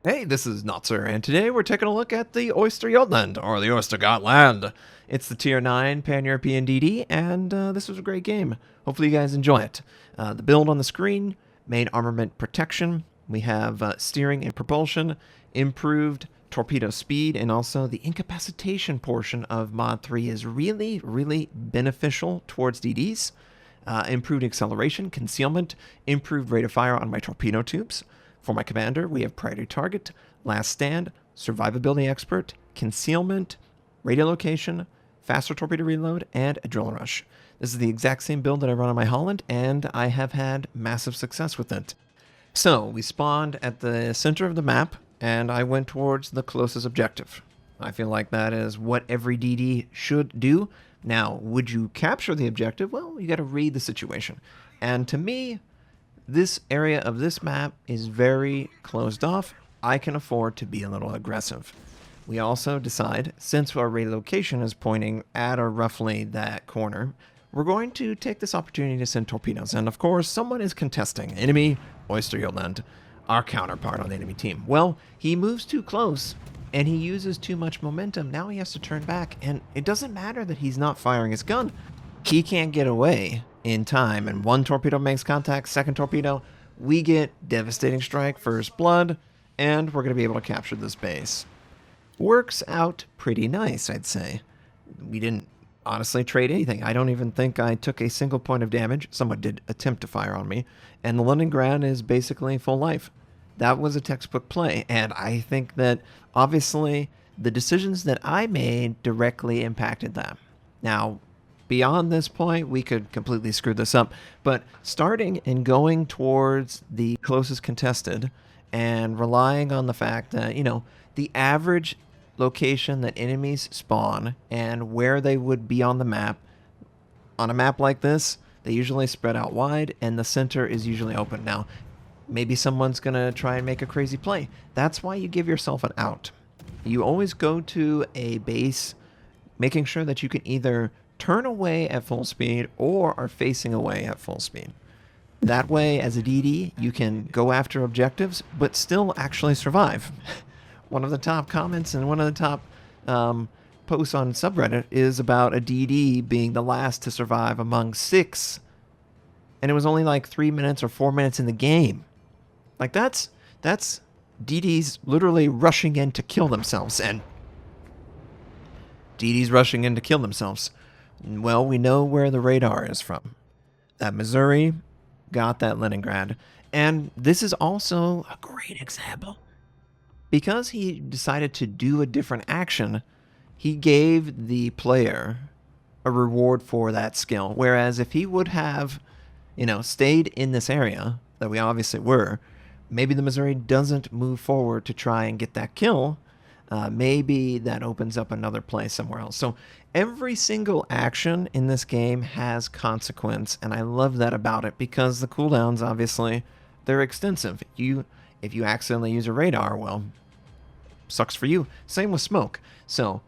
Hey, this is Notser, and today we're taking a look at the Ostergotland, or the Ostergotland. It's the Tier 9 Pan-European DD, and this was a great game. Hopefully you guys enjoy it. The build on the screen, main armament protection, we have steering and propulsion, improved torpedo speed, and also the incapacitation portion of Mod 3 is really beneficial towards DDs. Improved acceleration, concealment, improved rate of fire on my torpedo tubes. For my commander, we have priority target, last stand, survivability expert, concealment, radio location, faster torpedo reload, and adrenaline rush. This is the exact same build that I run on my Holland, and I have had massive success with it. So, we spawned at the center of the map, and I went towards the closest objective. I feel like that is what every DD should do. Now, would you capture the objective? Well, you got to read the situation. And to me, this area of this map is very closed off. I can afford to be a little aggressive. We also decide, since our relocation is pointing at or roughly that corner, we're going to take this opportunity to send torpedoes. And of course, someone is contesting. Enemy, Ostergotland, our counterpart on the enemy team. Well, he moves too close, and he uses too much momentum. Now he has to turn back, and it doesn't matter that he's not firing his gun. He can't get away in time, and one torpedo makes contact, second torpedo, we get devastating strike, first blood, and we're going to be able to capture this base. Works out pretty nice, I'd say. We didn't honestly trade anything. I don't even think I took a single point of damage. Someone did attempt to fire on me, and the Leningrad is basically full life. That was a textbook play, and I think that obviously the decisions that I made directly impacted that. Now, beyond this point, we could completely screw this up, but starting and going towards the closest contested and relying on the fact that, the average location that enemies spawn and where they would be on the map, on a map like this, they usually spread out wide and the center is usually open. Now, maybe someone's going to try and make a crazy play. That's why you give yourself an out. You always go to a base making sure that you can either turn away at full speed or are facing away at full speed. That way, as a DD, you can go after objectives, but still actually survive. One of the top comments and one of the top posts on subreddit is about a DD being the last to survive among 6, and it was only like 3 minutes or 4 minutes in the game. Like, that's DDs literally rushing in to kill themselves, and DDs rushing in to kill themselves. Well, we know where the radar is from. That Missouri got that Leningrad. And this is also a great example. Because he decided to do a different action, he gave the player a reward for that skill. Whereas if he would have, stayed in this area, that we obviously were, maybe the Missouri doesn't move forward to try and get that kill. Maybe that opens up another play somewhere else. So every single action in this game has consequence, and I love that about it because the cooldowns, obviously, they're extensive. If you accidentally use a radar, well, sucks for you. Same with smoke. So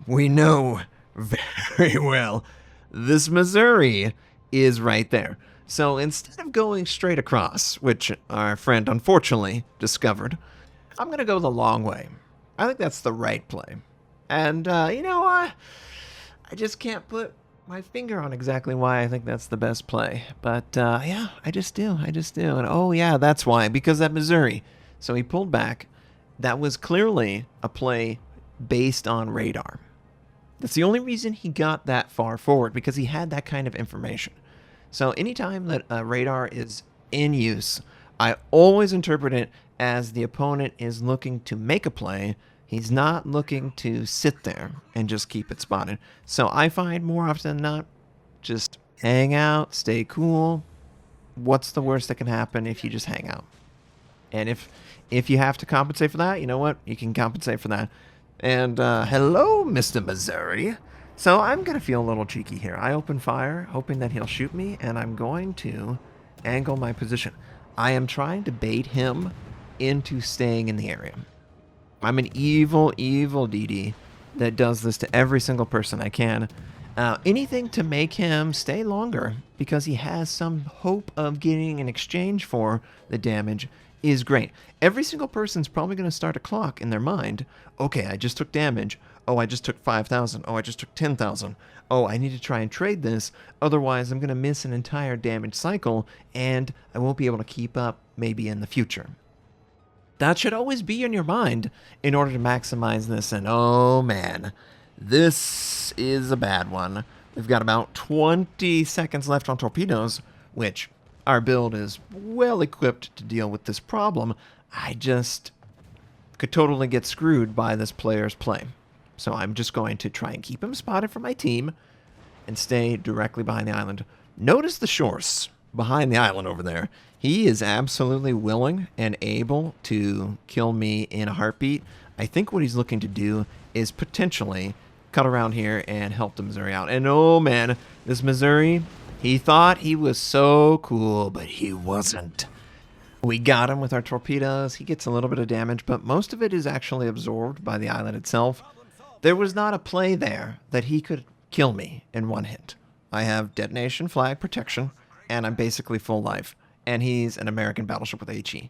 we know very well this Missouri is right there. So instead of going straight across, which our friend unfortunately discovered, I'm going to go the long way. I think that's the right play. And, I just can't put my finger on exactly why I think that's the best play. But, yeah, I just do. And, oh, yeah, that's why. Because that Missouri. So he pulled back. That was clearly a play based on radar. That's the only reason he got that far forward, because he had that kind of information. So anytime that a radar is in use, I always interpret it as the opponent is looking to make a play. He's not looking to sit there and just keep it spotted. So I find more often than not, just hang out, stay cool. What's the worst that can happen if you just hang out? And if you have to compensate for that, you know what? You can compensate for that. And hello, Mr. Missouri. So I'm going to feel a little cheeky here. I open fire, hoping that he'll shoot me, and I'm going to angle my position. I am trying to bait him into staying in the area. I'm an evil DD that does this to every single person I can. Anything to make him stay longer, because he has some hope of getting an exchange for the damage is great. Every single person's probably going to start a clock in their mind. Okay, I just took damage. Oh, I just took 5,000. Oh, I just took 10,000. Oh, I need to try and trade this. Otherwise, I'm going to miss an entire damage cycle, and I won't be able to keep up maybe in the future. That should always be in your mind in order to maximize this. And oh man, this is a bad one. We've got about 20 seconds left on torpedoes, which our build is well equipped to deal with this problem. I just could totally get screwed by this player's play. So I'm just going to try and keep him spotted for my team and stay directly behind the island. Notice the shores behind the island over there. He is absolutely willing and able to kill me in a heartbeat. I think what he's looking to do is potentially cut around here and help the Missouri out. And oh man, this Missouri, he thought he was so cool, but he wasn't. We got him with our torpedoes. He gets a little bit of damage, but most of it is actually absorbed by the island itself. There was not a play there that he could kill me in one hit. I have detonation flag protection, and I'm basically full life. And he's an American battleship with HE.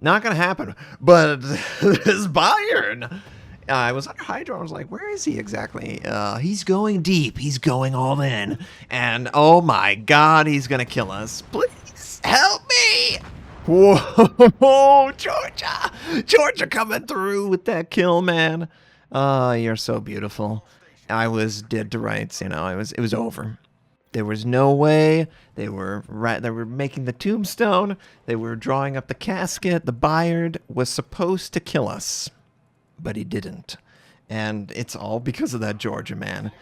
Not gonna happen. But this Bayern, I was under Hydro. I was like, where is he exactly? He's going deep. He's going all in. And oh my God, he's gonna kill us. Please help me. Whoa, Georgia. Georgia coming through with that kill, man. You're so beautiful. I was dead to rights, you know. It was over. There was no way. They were making the tombstone. They were drawing up the casket. The Bayard was supposed to kill us, but he didn't. And it's all because of that Georgia man.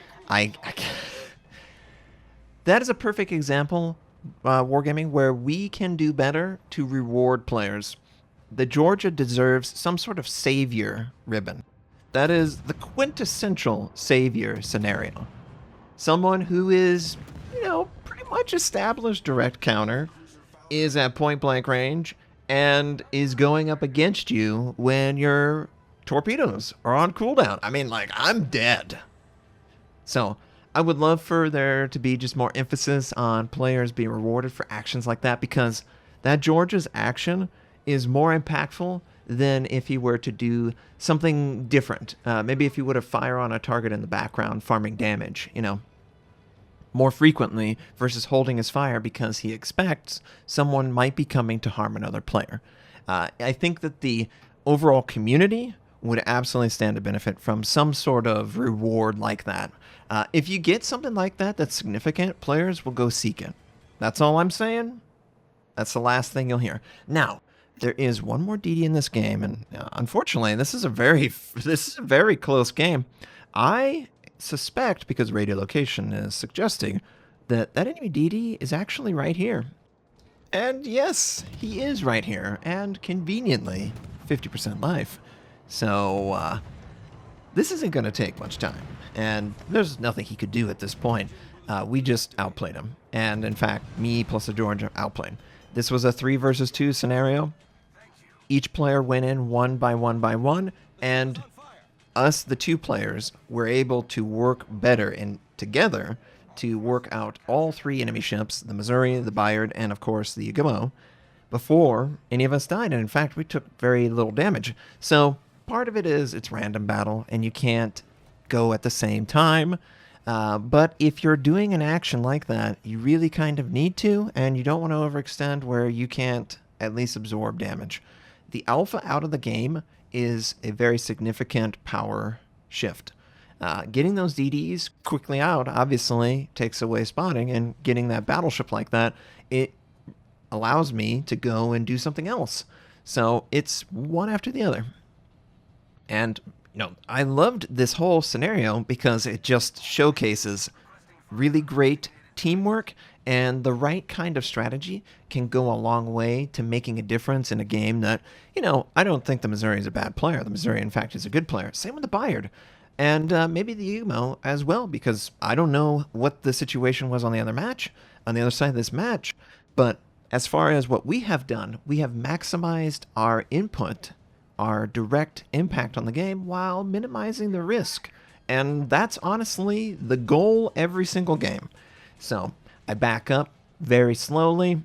That is a perfect example, Wargaming, where we can do better to reward players. The Georgia deserves some sort of savior ribbon. That is the quintessential savior scenario. Someone who is, you know, pretty much established direct counter, is at point blank range, and is going up against you when your torpedoes are on cooldown. I mean, like, I'm dead. So I would love for there to be just more emphasis on players being rewarded for actions like that, because that Georgia's action is more impactful than if he were to do something different. Maybe if he would have fire on a target in the background, farming damage, you know, more frequently versus holding his fire because he expects someone might be coming to harm another player. I think that the overall community would absolutely stand to benefit from some sort of reward like that. If you get something like that that's significant, players will go seek it. That's all I'm saying. That's the last thing you'll hear. Now, there is one more DD in this game, and unfortunately, this is a very close game. I suspect, because radiolocation is suggesting, that enemy DD is actually right here. And yes, he is right here, and conveniently 50% life. So this isn't going to take much time, and there's nothing he could do at this point. We just outplayed him, and in fact, me plus the Georgia outplayed. This was a 3 versus 2 scenario. Each player went in one by one, and us, the 2 players, were able to work better and together to work out all 3 enemy ships, the Missouri, the Bayard, and of course the Gamo, before any of us died. And in fact, we took very little damage. So part of it is it's random battle, and you can't go at the same time. But if you're doing an action like that, you really kind of need to, and you don't want to overextend where you can't at least absorb damage. The alpha out of the game is a very significant power shift. Getting those DDs quickly out obviously takes away spotting, and getting that battleship like that, it allows me to go and do something else. So it's one after the other. And you know, I loved this whole scenario because it just showcases really great teamwork, and the right kind of strategy can go a long way to making a difference in a game that, you know, I don't think the Missouri is a bad player. The Missouri, in fact, is a good player. Same with the Bayard. And maybe the Umo as well, because I don't know what the situation was on the other side of this match. But as far as what we have done, we have maximized our input, our direct impact on the game, while minimizing the risk. And that's honestly the goal every single game. So I back up very slowly.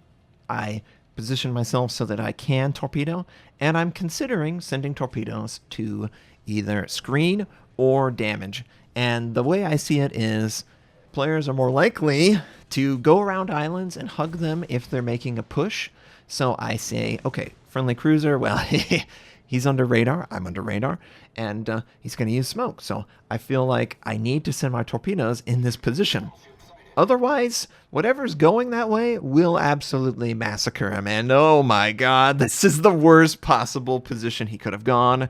I position myself so that I can torpedo, and I'm considering sending torpedoes to either screen or damage. And the way I see it is players are more likely to go around islands and hug them if they're making a push. So I say, okay, friendly cruiser, well, he's under radar, I'm under radar, and he's going to use smoke. So I feel like I need to send my torpedoes in this position. Otherwise, whatever's going that way will absolutely massacre him. And oh my god, this is the worst possible position he could have gone.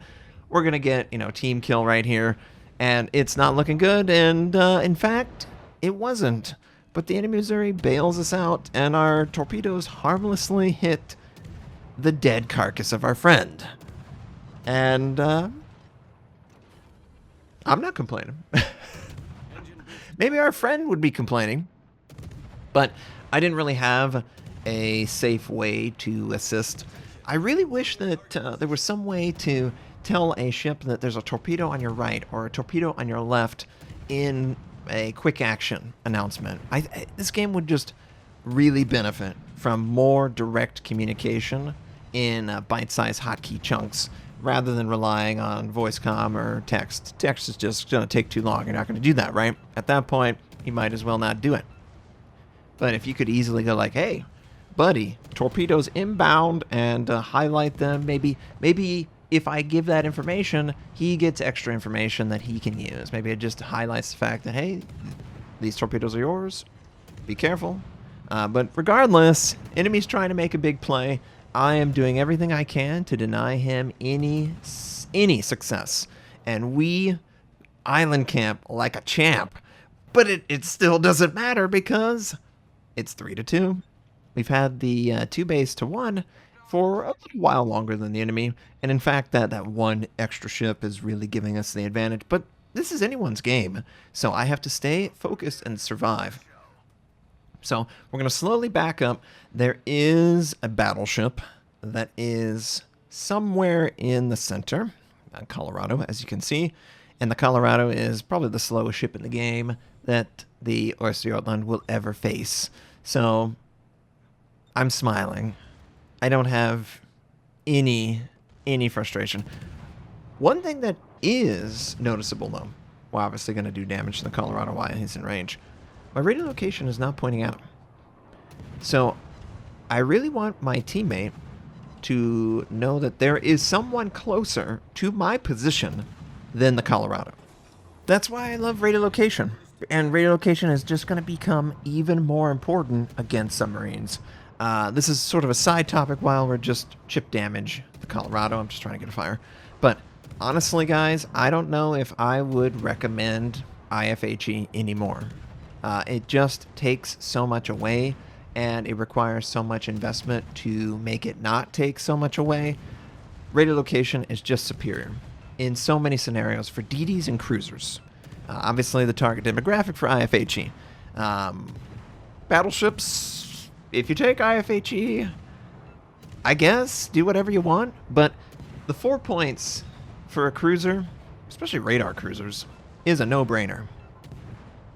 We're going to get, team kill right here. And it's not looking good. And in fact, it wasn't. But the enemy Missouri bails us out, and our torpedoes harmlessly hit the dead carcass of our friend. And I'm not complaining. Maybe our friend would be complaining, but I didn't really have a safe way to assist. I really wish that there was some way to tell a ship that there's a torpedo on your right or a torpedo on your left in a quick action announcement. This game would just really benefit from more direct communication in bite-sized hotkey chunks rather than relying on voice comm or text. Text is just going to take too long. You're not going to do that, right? At that point, you might as well not do it. But if you could easily go like, hey, buddy, torpedoes inbound, and highlight them, maybe if I give that information, he gets extra information that he can use. Maybe it just highlights the fact that, hey, these torpedoes are yours. Be careful. But regardless, enemy's trying to make a big play. I am doing everything I can to deny him any success. And we island camp like a champ. But it still doesn't matter because it's 3-2. We've had the 2-1 for a little while longer than the enemy. And in fact, that one extra ship is really giving us the advantage. But this is anyone's game. So I have to stay focused and survive. So we're going to slowly back up. There is a battleship that is somewhere in the center, Colorado, as you can see. And the Colorado is probably the slowest ship in the game that the Ostergotland will ever face. So I'm smiling. I don't have any frustration. One thing that is noticeable, though, we're obviously going to do damage to the Colorado while he's in range. My radio location is not pointing out. So I really want my teammate to know that there is someone closer to my position than the Colorado. That's why I love radio location. And radio location is just going to become even more important against submarines. This is sort of a side topic while we're just chip damage the Colorado. I'm just trying to get a fire. But honestly, guys, I don't know if I would recommend IFHE anymore. It just takes so much away, and it requires so much investment to make it not take so much away. Radio location is just superior in so many scenarios for DDs and cruisers. Obviously, the target demographic for IFHE. Battleships, if you take IFHE, I guess, do whatever you want, but the 4 points for a cruiser, especially radar cruisers, is a no-brainer.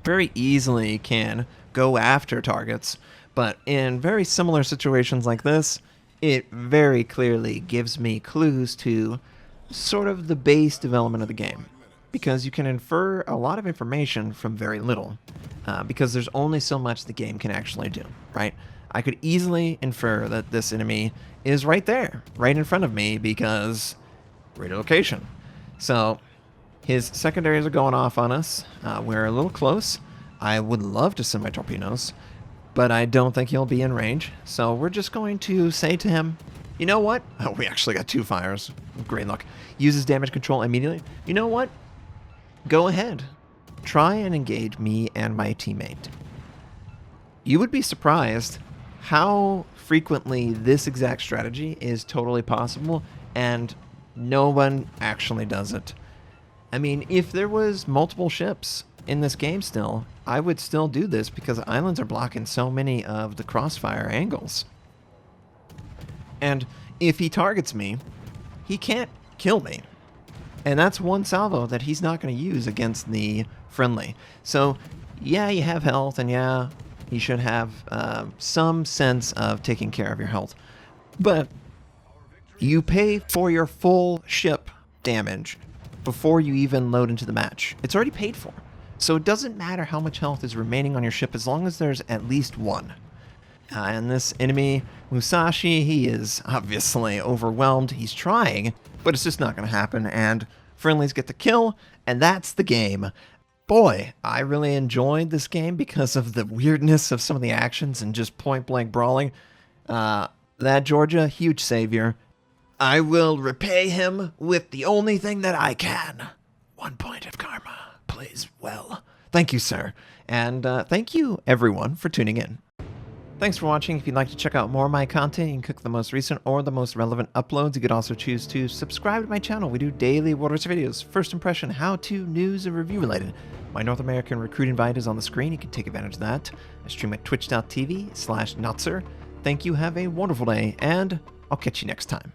Very easily can go after targets, but in very similar situations like this, it very clearly gives me clues to sort of the base development of the game, because you can infer a lot of information from very little, because there's only so much the game can actually do, right? I could easily infer that this enemy is right there, right in front of me, because radio location. So his secondaries are going off on us. We're a little close. I would love to send my torpedoes, but I don't think he'll be in range. So we're just going to say to him, you know what? Oh, we actually got 2 fires. Great luck. Uses damage control immediately. You know what? Go ahead. Try and engage me and my teammate. You would be surprised how frequently this exact strategy is totally possible, and no one actually does it. I mean, if there was multiple ships in this game still, I would still do this because islands are blocking so many of the crossfire angles. And if he targets me, he can't kill me. And that's one salvo that he's not going to use against the friendly. So, yeah, you have health, and yeah, you should have some sense of taking care of your health. But you pay for your full ship damage before you even load into the match. It's already paid for. So it doesn't matter how much health is remaining on your ship as long as there's at least one. And this enemy, Musashi, he is obviously overwhelmed. He's trying, but it's just not going to happen. And friendlies get the kill, and that's the game. Boy, I really enjoyed this game because of the weirdness of some of the actions and just point-blank brawling. That Georgia, huge savior. I will repay him with the only thing that I can. 1 point of karma. Plays well. Thank you, sir. And thank you, everyone, for tuning in. Thanks for watching. If you'd like to check out more of my content, you can click the most recent or the most relevant uploads. You could also choose to subscribe to my channel. We do daily World War II videos, first impression, how-to, news, and review related. My North American recruit invite is on the screen. You can take advantage of that. I stream at twitch.tv/Notser. Thank you, have a wonderful day, and I'll catch you next time.